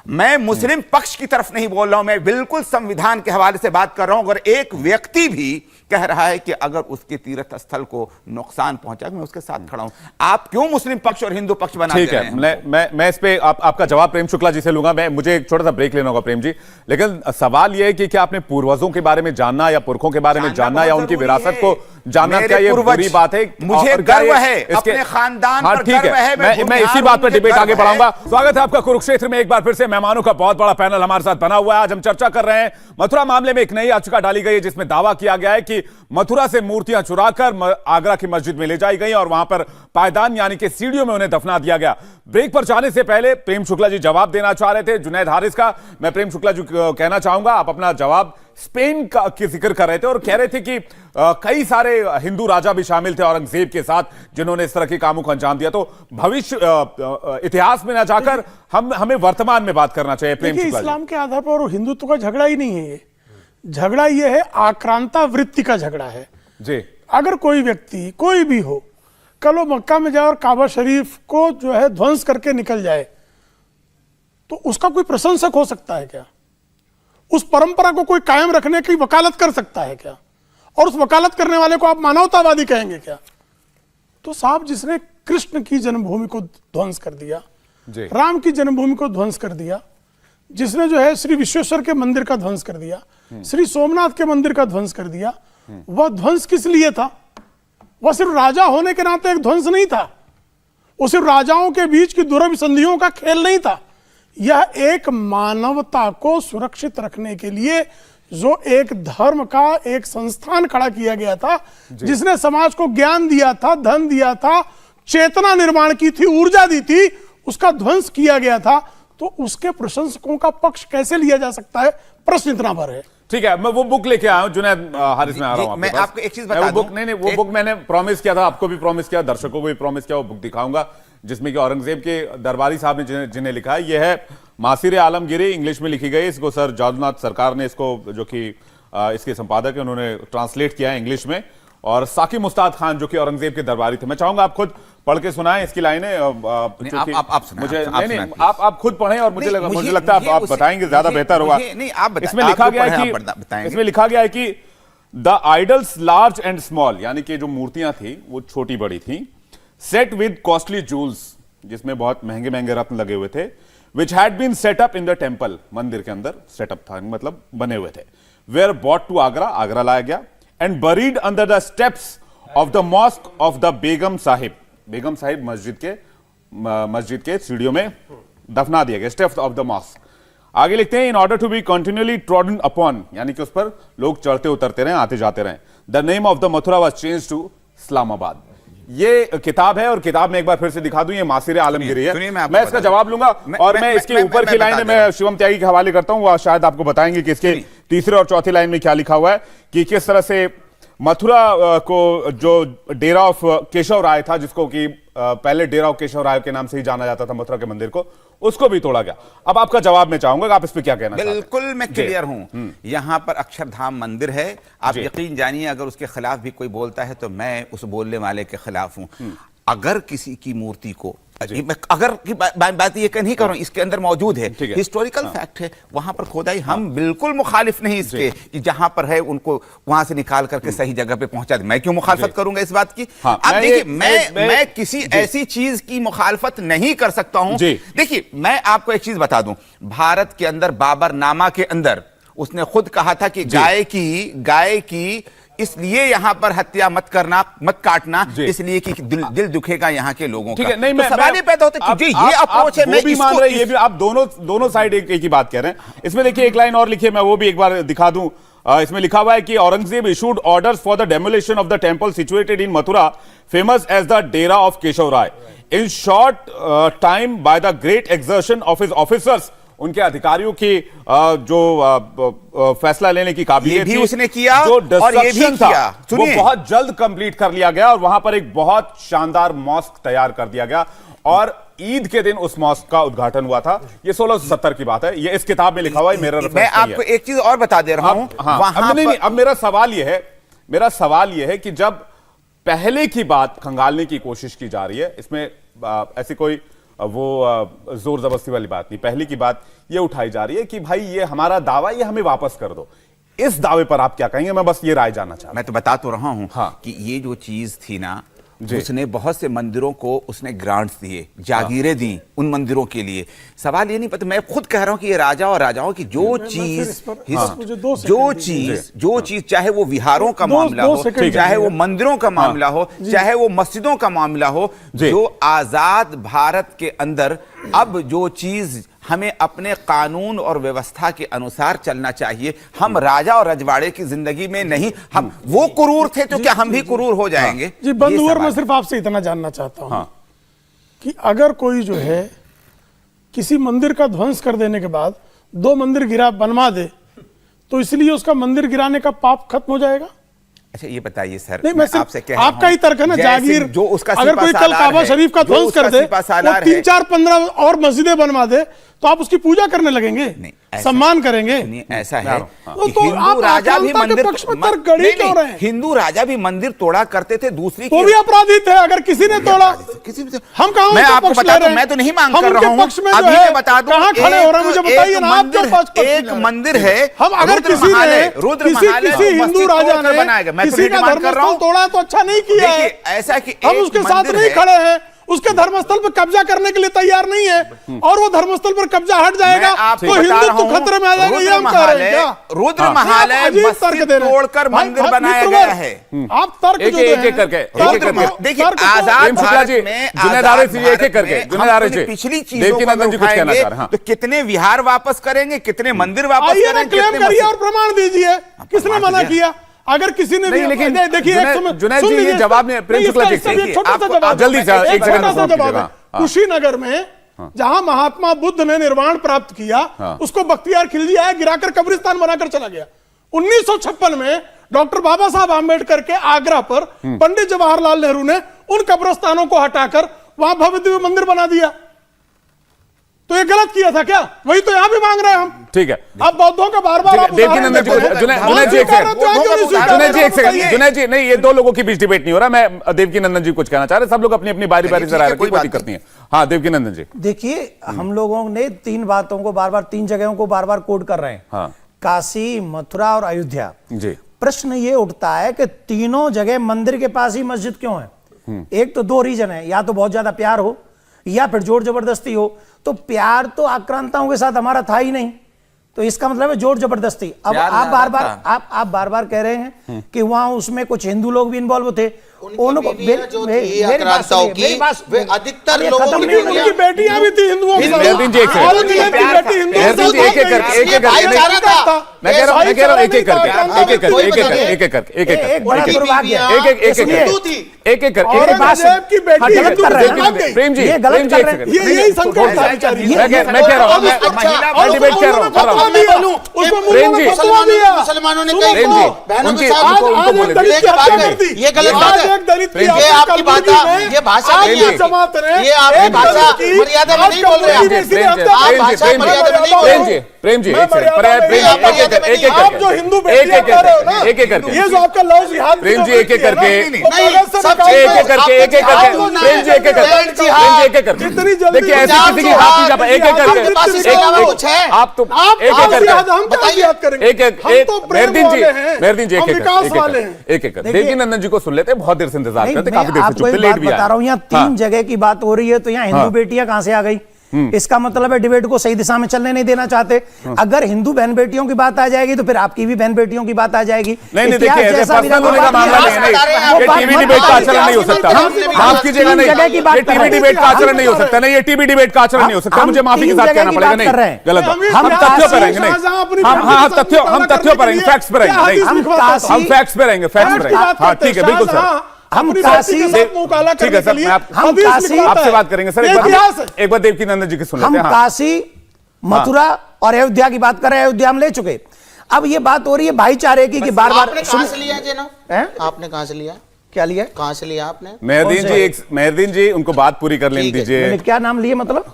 मैं मुस्लिम पक्ष की तरफ नहीं बोल रहा हूं, मैं बिल्कुल संविधान के हवाले से बात कर रहा हूं। अगर एक व्यक्ति भी कह रहा है कि अगर उसके तीर्थ स्थल को नुकसान पहुंचा, मैं उसके साथ खड़ा हूं। आप क्यों मुस्लिम पक्ष और हिंदू पक्ष बनाते ठीक है, मैं इस पे आपका जवाब प्रेम शुक्ला जी से लूंगा। मुझे एक छोटा सा ब्रेक लेना होगा प्रेम जी, लेकिन सवाल यह है कि क्या आपने पूर्वजों के बारे में जानना या पुरखों के बारे में जानना या उनकी विरासत को जानना, क्या ये बुरी बात है? मुझे गर्व है अपने खानदान पर, गर्व है। मैं इसी बात पर डिबेट आगे बढ़ाऊंगा। स्वागत है आपका कुरुक्षेत्र में। एक बार फिर से मेहमानों का बहुत बड़ा पैनल हमारे साथ बना हुआ है। आज हम चर्चा कर रहे हैं मथुरा मामले में। एक नई याचिका डाली गई है जिसमें दावा किया गया है कि मथुरा से मूर्तियां चुराकर आगरा की मस्जिद में ले जाई गई और वहां पर पायदान यानी कि सीढ़ियों में उन्हें दफना दिया गया। ब्रेक पर जाने से पहले प्रेम शुक्ला जी जवाब देना चाह रहे थे जुनैद हारिस का। मैं प्रेम शुक्ला जी कहना चाहूंगा, आप अपना जवाब स्पेन का जिक्र कर रहे थे और कह रहे थे कि कई सारे हिंदू राजा भी शामिल थे औरंगजेब के साथ जिन्होंने इस तरह के कामों को अंजाम दिया। तो भविष्य इतिहास में ना जाकर हमें वर्तमान में बात करना चाहिए। प्रेम शुक्ला, इस्लाम के आधार पर और हिंदुत्व का झगड़ा ही नहीं है ये। झगड़ा ये है आक्रांता वृत्ति का झगड़ा है जी। अगर कोई व्यक्ति कोई भी हो कल वो मक्का में जाए और काबा शरीफ को जो है ध्वंस करके निकल जाए, तो उसका कोई प्रशंसक हो सकता है क्या? उस परंपरा को कोई कायम रखने की वकालत कर सकता है क्या? और उस वकालत करने वाले को आप मानवतावादी कहेंगे क्या? तो साहब, जिसने कृष्ण की जन्मभूमि को ध्वंस कर दिया, राम की जन्मभूमि को ध्वंस कर दिया, जिसने जो है श्री विश्वेश्वर के मंदिर का ध्वंस कर दिया, श्री सोमनाथ के मंदिर का ध्वंस कर दिया, वह ध्वंस किस लिए था? वह सिर्फ राजा होने के नाते एक ध्वंस नहीं था, वो सिर्फ राजाओं के बीच की दुरभिसंधियों का खेल नहीं था। यह एक मानवता को सुरक्षित रखने के लिए जो एक धर्म का एक संस्थान खड़ा किया गया था, जिसने समाज को ज्ञान दिया था, धन दिया था, चेतना निर्माण की थी, ऊर्जा दी थी, उसका ध्वंस किया गया था। तो उसके प्रशंसकों का पक्ष कैसे लिया जा सकता है? प्रश्न इतना भर है। ठीक है, मैं वो बुक लेके आया हूं जुनैद हारिस में आ रहा हूं। मैं आपको एक चीज बता दूं। वो बुक मैंने प्रॉमिस किया था, आपको भी प्रॉमिस किया, दर्शकों को भी प्रॉमिस किया, वो बुक दिखाऊंगा जिसमें कि औरंगजेब के दरबारी साहब ने जिन्हें लिखा है। यह है मासिर आलमगिरी, इंग्लिश में लिखी गई। इसको सर जादूनाथ सरकार ने इसको, जो कि इसके संपादक है, उन्होंने ट्रांसलेट किया है इंग्लिश में। और साकी मुस्ताद खान जो कि औरंगजेब के दरबारी थे। मैं चाहूंगा आप खुद पढ़ के सुनाएं इसकी लाइनें। आप खुद पढ़ें और मुझे लगता है आप बताएंगे ज्यादा बेहतर होगा। इसमें लिखा गया है कि the idols large and small, यानी कि जो मूर्तियां थी वो छोटी बड़ी थी, सेट विद कॉस्टली जूल्स, जिसमें बहुत महंगे महंगे रत्न लगे हुए थे, which had been set up in the temple, मंदिर के अंदर सेटअप था, मतलब बने हुए थे, where bought to Agra, Agra लाया गया, and buried under the steps of the mosque of the Begum Sahib, Begum Sahib मस्जिद के सीढ़ियों में दफना दिया गया, स्टेप्स ऑफ द मॉस्क। आगे लिखते हैं, in order to be continually trodden upon, यानी कि उस पर लोग चढ़ते उतरते रहे, आते जाते रहे। The name of the Mathura was change to Islamabad. ये किताब है और किताब में एक बार फिर से दिखा दूं, ये मासिर आलमगिरी है। सुनिए, मैं आपको मैं इसका बता जवाब लूंगा और मैं इसके ऊपर की लाइन में शिवम त्यागी के हवाले करता हूं, वह शायद आपको बताएंगे कि इसके तीसरे और चौथी लाइन में क्या लिखा हुआ है कि किस तरह से मथुरा को जो डेरा ऑफ केशव राय था, जिसको कि पहले डेरा ऑफ केशव राय के नाम से ही जाना जाता था मथुरा के मंदिर को, उसको भी तोड़ा गया। अब आपका जवाब मैं चाहूंगा कि आप इस पे क्या कहना चाहते हैं? बिल्कुल मैं क्लियर हूं, यहां पर अक्षरधाम मंदिर है। आप यकीन जानिए, अगर उसके खिलाफ भी कोई बोलता है तो मैं उस बोलने वाले के खिलाफ हूं। अगर किसी की मूर्ति को, मैं अगर की बात ये नहीं कर रहा हूं, इसके अंदर मौजूद है, हिस्टोरिकल फैक्ट है, वहां पर खोदाई, हम बिल्कुल मुखालिफ नहीं इसके कि जहां पर है उनको वहां से निकाल करके सही जगह पे पहुंचा दे। मैं क्यों मुखालफत करूंगा इस बात की? अब देखिए, मैं किसी ऐसी चीज की मुखालफत नहीं कर सकता हूं। देखिए, मैं आपको एक चीज बता दूं, भारत के अंदर बाबरनामा के अंदर उसने खुद कहा था कि गाय की इसलिए यहां पर हत्या मत करना, मत काटना, इसलिए कि दिल दुखेगा यहां के लोगों का। नहीं, तो सवाल ये पैदा होता है कि ये अप्रोच है, मैं भी मान रहे हैं, ये भी आप दोनों साइड एक ही बात कह रहे हैं। इसमें देखिए एक लाइन और लिखिए, मैं वो भी एक बार दिखा दूं। इसमें लिखा हुआ है कि Aurangzeb issued orders for the demolition of the temple situated in Mathura famous as the Dehra of Keshav Rai in short time by the great exertion of his officers. उनके अधिकारियों की जो फैसला लेने की काबिलियत भी उसने किया, जो और ये भी किया, वो बहुत जल्द कंप्लीट कर लिया गया और वहां पर एक बहुत शानदार मॉस्क तैयार कर दिया गया और ईद के दिन उस मॉस्क का उद्घाटन हुआ था। ये 1670 की बात है, ये इस किताब में लिखा हुआ है, मेरा रेफरेंस मैं आपको एक चीज और बता दे रहा हूं। अब मेरा सवाल यह है कि जब पहले की बात खंगालने की कोशिश की जा रही है, इसमें ऐसी कोई वो जोर जबरदस्ती वाली बात नहीं, पहले की बात ये उठाई जा रही है कि भाई ये हमारा दावा, ये हमें वापस कर दो। इस दावे पर आप क्या कहेंगे? मैं बस ये राय जानना चाहता हूं। मैं तो बता तो रहा हूं हाँ। कि ये जो चीज थी ना, उसने बहुत से मंदिरों को उसने ग्रांट्स दिए, जागीरें दी उन मंदिरों के लिए। सवाल ये नहीं पता, मैं खुद कह रहा हूं कि ये राजा और राजाओं की जो चीज चाहे वो विहारों का मामला हो, चाहे वो मंदिरों का मामला हो, चाहे वो मस्जिदों का मामला हो, जो आजाद भारत के अंदर अब जो चीज हमें अपने कानून और व्यवस्था के अनुसार चलना चाहिए, हम राजा और रजवाड़े की जिंदगी में नहीं, हम वो कुरूर थे तो क्या हम भी कुरूर हो जाएंगे? जी बंधुवर, मैं सिर्फ आपसे इतना जानना चाहता हूं कि अगर कोई जो है किसी मंदिर का ध्वंस कर देने के बाद 2 मंदिर बनवा दे, तो इसलिए उसका मंदिर गिराने का पाप खत्म हो जाएगा? अच्छा ये बताइए सर, नहीं, मैं आपसे कह रहा हूं, आपका ही तर्क है ना, जागीर जो उसका अगर कोई कल काबा शरीफ का ध्वंस कर दे, 3, 4, 15 और मस्जिदें बनवा दे, तो आप उसकी पूजा करने लगेंगे, सम्मान करेंगे? ऐसा है तो आप राजा भी मंदिर क्यों रहे हैं? हिंदू राजा भी मंदिर तोड़ा करते थे, दूसरी वो भी अपराधी थे अगर किसी ने तोड़ा। किसी हम कहां, मैं आपको बता दूं, मैं तो नहीं मांग कर रहा हूं, अभी मैं बता दूं, कहां खड़े हो रहे हैं मुझे बताइए ना। एक मंदिर है, हम अगर किसी हिंदू राजा ने किसी का धर्मस्थल तोड़ा तो अच्छा नहीं किया है, ऐसा कि हम उसके साथ नहीं खड़े हैं, उसके धर्मस्थल पर कब्जा करने के लिए तैयार नहीं है और वो धर्मस्थल पर कब्जा हट जाएगा तो हिंदुत्व खतरे में आ जाएगा। ये हम कह रहे हैं क्या? रुद्र महालय मस्जिद तोड़कर मंदिर बनाया गया है। आप तर्क एक करके देखिए, आजाद भारत में पिछली चीजों को तो कितने विहार वापस करेंगे, कितने मंदिर वापस करेंगे, क्लेम करिए और प्रमाण दीजिए, किसने मना किया? अगर किसी ने भी, लेकिन देखिए जुनैद जी ये जवाब ने छोटा सा जवाब, जल्दी से एक सेकंड का जवाब है। कुशीनगर में जहां महात्मा बुद्ध ने निर्वाण प्राप्त किया, उसको बख्तियार खिलजी आया, गिराकर कब्रिस्तान बनाकर चला गया। 1956 में डॉक्टर बाबा साहब आंबेडकर के आग्रह पर पंडित जवाहरलाल नेहरू ने उन कब्रिस्तानों को हटाकर वहां भव्य दिव्य मंदिर बना दिया। तो ये गलत किया था क्या? वही तो यहां भी मांग रहे हैं हम। ठीक है, आप बौद्धों का बार-बार जुनैद जी नहीं, ये 2 लोगों के बीच डिबेट नहीं हो रहा। मैं देवकीनंदन जी कुछ कहना चाह रहे, सब लोग अपनी अपनी बारी बारी से राय रखें, कोई दिक्कत नहीं है। हाँ देवकीनंदन जी, देखिए हम लोगों ने 3 बातों को बार-बार, 3 जगहों को बार-बार कोट कर रहे हैं, काशी, मथुरा और अयोध्या जी। प्रश्न ये उठता है कि तीनों जगह मंदिर के पास ही मस्जिद क्यों है? एक तो 2 रीजन है, या तो बहुत ज्यादा प्यार हो या फिर जोर जबरदस्ती हो। तो प्यार तो आक्रांताओं के साथ हमारा था ही नहीं, तो इसका मतलब है जोर जबरदस्ती। अब आप बार बार कह रहे हैं कि वहां उसमें कुछ हिंदू लोग भी इन्वॉल्व थे। जो थी आक्रांताओं की, वे अधिकतर लोगों की उनकी बेटियां भी थी हिंदुओं की। मेहरदीन जी एक सेकंड, औरंगजेब की बेटी हिंदू मेहरदीन जी एक एक करके एक एक करके मैं कह रहा हूं एक एक करके एक एक करके एक एक करके एक एक एक बड़ा दुर्भाग्य है। एक एक एक एक करके औरंगजेब की बेटी गलत कर रहे हैं। प्रेम जी ये गलत कर रहे हैं। यही संकट था बेचारी। मैं कह रहा हूं मैं डिबेट कर रहा हूं प्रेम जी मुसलमानों ने प्रेम कही जी बहनों के उनकी साथ उनको बोले ये गलत बात है। ये आपकी भाषा, ये भाषा नहीं है, ये आपकी भाषा मर्यादा में नहीं बोल रहे हैं आप, भाषा मर्यादा में नहीं बोल रहे हैं। प्रेम जी एक सेकंड एक एक आप जो हिंदू बेटी बता रहे हो ना, एक एक करके ये जो आपका लव जिहाद प्रेम जी एक एक करके सब एक एक करके एक एक करके प्रेम जी एक एक करके प्रेम जी एक एक करके जितनी जल्दी देखिए ऐसी किसी की हाथ नहीं जा पाए एक एक करके कुछ है आप तो आप एक एक करके हम क्या जिहाद करेंगे? एक एक हम तो प्रेम वाले हैं, मेहरदीन जी एक हम एक विकास वाले हैं। एक एक देवकी नंदन जी को सुन लेते हैं, बहुत देर से इंतजार नहीं, करते, मैं काफी देर से आपको चुप थे, एक लेट बात भी बता रहा हूं, यहाँ हाँ। 3 जगह की बात हो रही है, तो यहाँ हिंदू बेटियां कहां से आ गई? इसका मतलब है डिबेट को सही दिशा में चलने नहीं देना चाहते। अगर हिंदू बहन बेटियों की बात आ जाएगी तो फिर आपकी भी बहन बेटियों की बात आ जाएगी। नहीं देखिए ऐसे पर्सनल होने का मामला नहीं है, ये टीवी डिबेट का आचरण नहीं हो सकता, माफ कीजिएगा नहीं, ये टीवी डिबेट का आचरण नहीं हो सकता, नहीं ये टीवी डिबेट का आचरण नहीं हो सकता, मुझे माफी के साथ कहना पड़ेगा, नहीं गलत, हम तथ्यों पर रहेंगे, नहीं हम तथ्यों पर रहेंगे, फैक्ट्स पर रहेंगे, नहीं हम फैक्ट्स पे रहेंगे, फैक्ट्स पे रहेंगे, हाँ ठीक है बिल्कुल सर, हम काशी ठीक है सर, मैं आपसे बात करेंगे सर, एक बार देवकी नंदन जी की सुन हम लेते हैं। काशी, मथुरा और अयोध्या की बात कर रहे हैं, अयोध्या हम ले चुके। अब ये बात हो रही है भाईचारे की कि बार बार आपने कहां से लिया जी ना, आपने कहां से लिया, क्या लिया, कहां से लिया आपने? मेहरदीन जी उनको बात पूरी कर लेने दीजिए। क्या नाम लिए, मतलब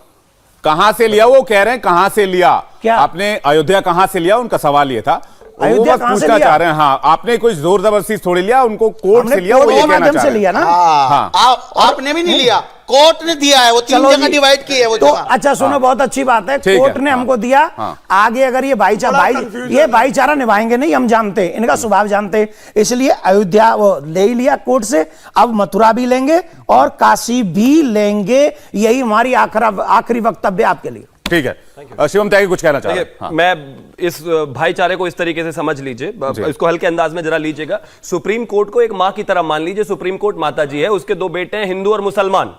कहां से लिया, वो कह रहे हैं कहां से लिया, क्या आपने अयोध्या कहां से लिया, उनका सवाल ये था, अयोध्या वो बस कहां से पूछना लिया? चाह रहे हैं, हाँ आपने कोई जोर जबरदस्ती थोड़ी लिया, उनको कोर्ट से लिया, वो ये कहना चाह से रहे लिया ना। हाँ। आपने भी नहीं लिया, कोर्ट ने दिया है, वो 3 जगह डिवाइड की है वो तो जगह। अच्छा सुनो, बहुत अच्छी बात है, कोर्ट ने हमको दिया, आगे अगर ये भाईचारा निभाएंगे नहीं, हम जानते हैं इनका स्वभाव जानते हैं, इसलिए अयोध्या वो ले ही लिया कोर्ट से, अब मथुरा भी लेंगे और काशी भी लेंगे, यही हमारी आखिरी वक्तव्य आपके लिए। ठीक है, शिवम त्यागी कुछ कहना चाह रहे हैं। मैं इस भाईचारे को इस तरीके से समझ लीजिए, इसको हल्के अंदाज में जरा लीजिएगा। सुप्रीम कोर्ट को एक मां की तरह मान लीजिए, सुप्रीम कोर्ट माता जी है, उसके 2 बेटे हैं हिंदू और मुसलमान।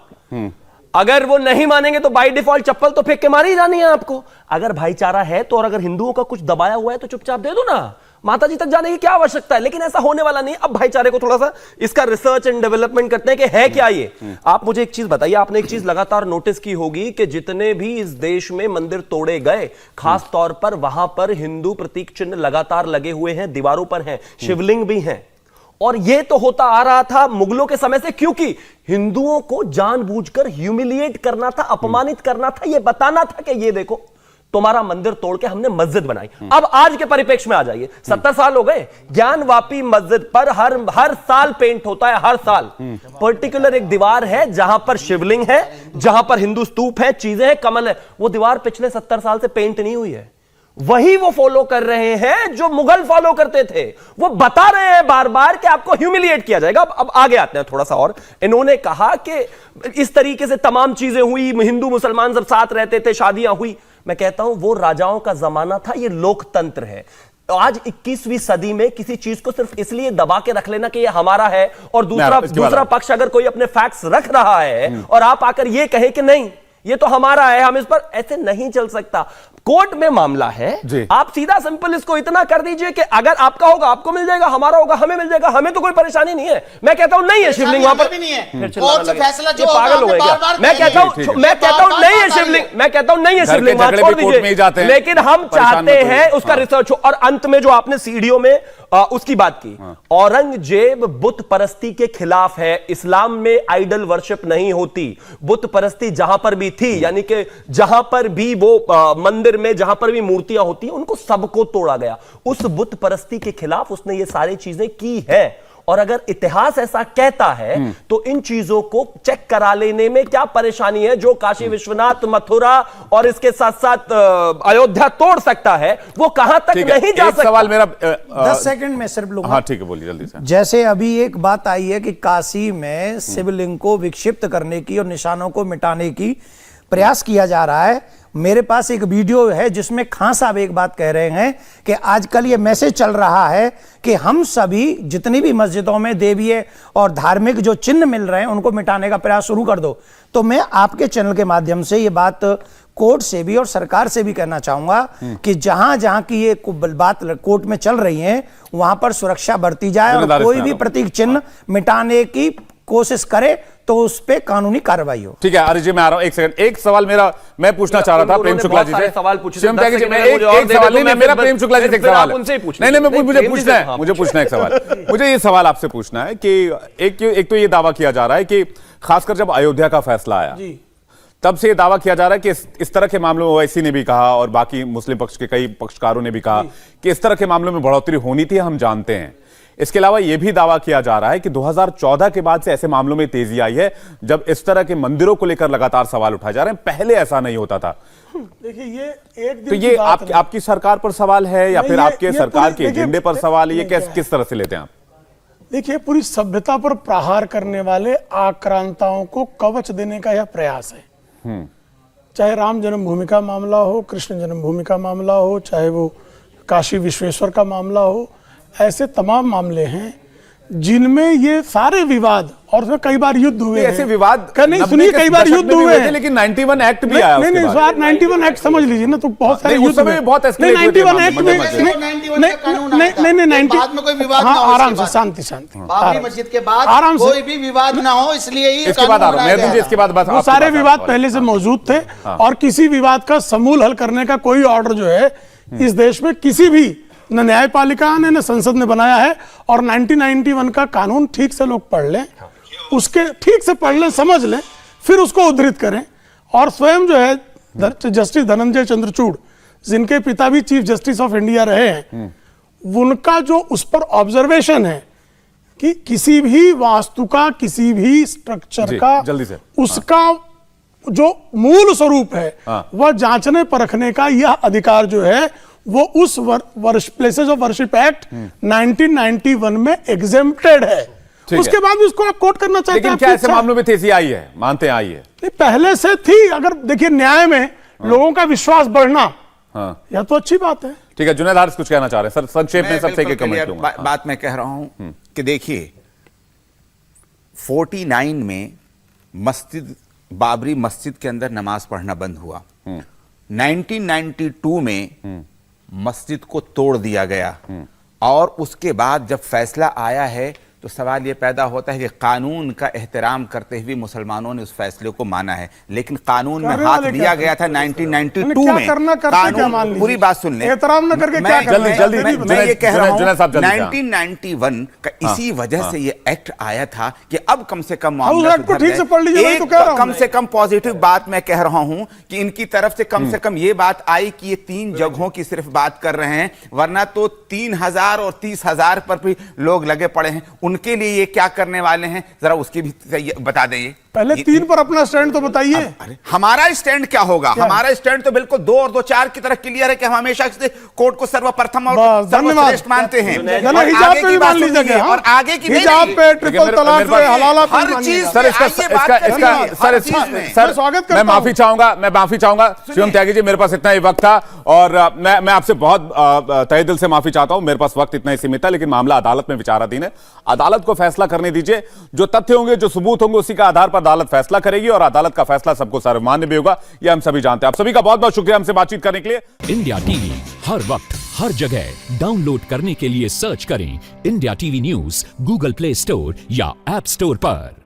अगर वो नहीं मानेंगे तो बाय डिफॉल्ट चप्पल तो फेंक के मारी जानी है आपको। अगर भाईचारा है तो, और अगर हिंदुओं का कुछ दबाया हुआ है तो चुपचाप दे दो ना, माता जी तक जाने की क्या आवश्यकता है, लेकिन ऐसा होने वाला नहीं। अब भाईचारे को थोड़ा सा इसका रिसर्च एंड डेवलपमेंट करते हैं कि है क्या ये। आप मुझे एक चीज बताइए, आपने एक चीज लगातार नोटिस की होगी कि जितने भी इस देश में मंदिर तोड़े गए, खास तौर पर वहां पर हिंदू प्रतीक चिन्ह लगातार लगे हुए हैं, दीवारों पर हैं, शिवलिंग भी हैं। और ये तो होता आ रहा था मुगलों के समय से, क्योंकि हिंदुओं को जानबूझकर ह्यूमिलिएट करना था, अपमानित करना था, ये बताना था कि ये देखो तुम्हारा मंदिर तोड़ के हमने मस्जिद बनाई। अब आज के परिप्रेक्ष्य में आ जाइए, 70 साल हो गए, ज्ञानवापी मस्जिद पर हर साल पेंट होता है, हर साल पर्टिकुलर एक दीवार है जहां पर शिवलिंग है, जहां पर हिंदू स्तूप है, चीजें हैं, कमल है, वो दीवार पिछले 70 साल से पेंट नहीं हुई है। वही वो फॉलो कर रहे हैं जो मुगल फॉलो करते थे। वो बता रहे हैं बार बार कि आपको ह्यूमिलिएट किया जाएगा। अब आगे आते हैं थोड़ा सा, और इन्होंने कहा कि इस तरीके से तमाम चीजें हुई, हिंदू मुसलमान सब साथ रहते थे, शादियां हुई। मैं कहता हूं वो राजाओं का जमाना था, ये लोकतंत्र है। आज 21वीं सदी में किसी चीज को सिर्फ इसलिए दबा के रख लेना कि ये हमारा है, और दूसरा पक्ष अगर कोई अपने फैक्ट्स रख रहा है और आप आकर ये कहे कि नहीं ये तो हमारा है, हम इस पर, ऐसे नहीं चल सकता। कोर्ट में मामला है, आप सीधा सिंपल इसको इतना कर दीजिए कि अगर आपका होगा आपको मिल जाएगा, हमारा होगा हमें मिल जाएगा, हमें तो कोई परेशानी नहीं है। मैं कहता हूं नहीं है शिवलिंग वहां पर, नहीं है, कोर्ट से फैसला जो पागल हो गया। मैं कहता हूं नहीं है शिवलिंग, मैं कहता हूं नहीं है शिवलिंग, छोड़ दीजिए, लेकिन हम चाहते हैं उसका रिसर्च हो। और अंत में जो आपने सीढ़ियों में उसकी बात की, औरंगजेब बुत परस्ती के खिलाफ है। इस्लाम में आइडल वर्शिप नहीं होती, बुत परस्ती जहां पर भी थी, यानी कि जहां पर भी वो मंदिर में जहां पर भी मूर्तियां होती हैं उनको सबको तोड़ा गया। उस बुत परस्ती के खिलाफ उसने ये सारी चीजें की है। और अगर इतिहास ऐसा कहता है तो इन चीजों को चेक करा लेने में क्या परेशानी है। जो काशी विश्वनाथ, मथुरा और इसके साथ साथ अयोध्या तोड़ सकता है, वो कहां तक नहीं जा सकता। सवाल मेरा 10 सेकंड में सिर्फ लूंगा। हाँ ठीक है, बोलिए जल्दी से। जैसे अभी एक बात आई है कि काशी में शिवलिंग को विक्षिप्त करने की और निशानों को मिटाने की प्रयास किया जा रहा है। मेरे पास एक वीडियो है जिसमें खान साहब एक बात कह रहे हैं कि आजकल ये मैसेज चल रहा है कि हम सभी जितनी भी मस्जिदों में देवीय और धार्मिक जो चिन्ह मिल रहे हैं उनको मिटाने का प्रयास शुरू कर दो। तो मैं आपके चैनल के माध्यम से ये बात कोर्ट से भी और सरकार से भी कहना चाहूंगा कि जहां जहां की ये बात कोर्ट में चल रही है वहां पर सुरक्षा बरती जाए और कोई भी प्रतीक चिन्ह मिटाने की कोशिश करे तो उस पे कानूनी कार्रवाई हो। ठीक है आरिफ जी, मैं आ रहा हूं, एक सेकंड। एक सवाल मेरा मैं पूछना चाह रहा था प्रेम शुक्ला जी से। सवाल पूछे शिवम त्यागी जी, मैं एक सवाल नहीं, मेरा प्रेम शुक्ला जी से एक सवाल है। नहीं, मुझे पूछना है, मुझे पूछना है एक सवाल। मुझे ये सवाल आपसे पूछना है कि एक तो ये दावा किया जा रहा है कि खासकर जब अयोध्या का फैसला आया तब से ये दावा किया जा रहा है कि इस तरह के मामलों में ओवैसी ने भी कहा और बाकी मुस्लिम पक्ष के कई पक्षकारों ने भी कहा कि इस तरह के मामलों में बढ़ोतरी होनी थी, हम जानते हैं। इसके अलावा यह भी दावा किया जा रहा है कि 2014 के बाद से ऐसे मामलों में तेजी आई है जब इस तरह के मंदिरों को लेकर लगातार सवाल उठाए जा रहे हैं, पहले ऐसा नहीं होता था। देखिए ये एक दिन तो ये आपकी सरकार पर सवाल है या फिर आपके सरकार के एजेंडे पर सवाल है, ये किस तरह से लेते हैं आप? देखिए पूरी सभ्यता पर प्रहार करने वाले आक्रांताओं को कवच देने का यह प्रयास है। चाहे राम जन्मभूमि का मामला हो, कृष्ण जन्मभूमि का मामला हो, चाहे वो काशी विश्वेश्वर का मामला हो, ऐसे तमाम मामले हैं जिनमें ये सारे विवाद और उसमें कई बार युद्ध हुए ऐसे विवाद नहीं सुनिए, कई बार युद्ध हुए हैं, लेकिन 91 एक्ट भी आया। नहीं इस बार 91 एक्ट समझ लीजिए ना, तो बहुत सारे उस समय बहुत नहीं 91 एक्ट में नहीं बाद में कोई विवाद ना हो, आराम से शांति बाबरी मस्जिद के बाद आराम से कोई भी विवाद ना हो, इसलिए ही इसके बाद इसके बाद बस वो सारे विवाद पहले से मौजूद थे और किसी विवाद का समूल हल करने का कोई ऑर्डर जो है इस देश में किसी भी न न्यायपालिका ने न संसद ने बनाया है। और 1991 का कानून ठीक से लोग पढ़ लें, उसके ठीक से पढ़ लें, समझ लें, फिर उसको उद्धृत करें। और स्वयं जो है जस्टिस धनंजय चंद्रचूड़, जिनके पिता भी चीफ जस्टिस ऑफ इंडिया रहे हैं, उनका जो उस पर ऑब्जर्वेशन है कि किसी भी वास्तु का, किसी भी स्ट्रक्चर का जल्दी से उसका जो मूल स्वरूप है वह जांचने परखने का यह अधिकार जो है वो उस प्लेसेस ऑफ वर्शिप एक्ट 1991 में एग्जेम्प्टेड है। उसके बाद भी उसको आप कोट करना चाहते हैं। लेकिन क्या ऐसे मामलों में तेजी आई है? मानते हैं आई है? नहीं, पहले से थी। अगर देखिए न्याय में लोगों का विश्वास बढ़ना यह तो अच्छी बात है। ठीक है, जुनैद हारिस कुछ कहना चाह रहे हैं सर, संक्षेप में सबसे एक कमेंट लूंगा। बात मैं कह रहा हूं कि देखिए 49 में मस्जिद, बाबरी मस्जिद के अंदर नमाज पढ़ना बंद हुआ। 1992 में मस्जिद को तोड़ दिया गया और उसके बाद जब फैसला आया है तो सवाल यह पैदा होता है कि कानून का एहतराम करते हुए मुसलमानों ने उस फैसले को माना है, लेकिन कानून में हाथ दिया गया था 1992 में। कानून, पूरी बात सुन लें, एहतराम न करके क्या करना? जल्दी मैं ये कह रहा हूं 1991 का इसी वजह से ये एक्ट आया था कि अब कम से कम मामला ठीक से पढ़ लीजिए। कम से कम पॉजिटिव बात मैं कह रहा हूं कि इनकी तरफ से कम ये बात आई कि ये 3 जगहों की सिर्फ बात कर रहे हैं, वरना तो 3000 और 30,000 पर भी लोग लगे पड़े हैं। उनके लिए ये क्या करने वाले हैं जरा उसकी भी बता दें। ये पहले 3 पर अपना स्टैंड तो बताइए। हमारा स्टैंड क्या होगा? हमारा स्टैंड तो बिल्कुल 2 और 2 4 की तरह क्लियर है कि हम हमेशा से कोर्ट को सर्वप्रथम और सर्वश्रेष्ठ मानते हैं। हिजाब पे भी मान लीजिए और आगे की हिजाब पे, ट्रिपल तलाक पे, हलाला पे, हर चीज सर स्वागत मैं माफी चाहूंगा शिवम त्यागी जी, मेरे पास इतना ही वक्त था और मैं आपसे बहुत तहे दिल से माफी चाहता हूं। मेरे पास वक्त इतना ही सीमित था, लेकिन मामला अदालत में विचाराधीन है। अदालत को फैसला करने दीजिए। जो तथ्य होंगे, जो सबूत होंगे, उसी का आधार पर अदालत फैसला करेगी और अदालत का फैसला सबको सर्वमान्य भी होगा, यह हम सभी जानते हैं। आप सभी का बहुत बहुत शुक्रिया हमसे बातचीत करने के लिए। इंडिया टीवी हर वक्त हर जगह डाउनलोड करने के लिए सर्च करें India TV news Google play store या ऐप स्टोर पर।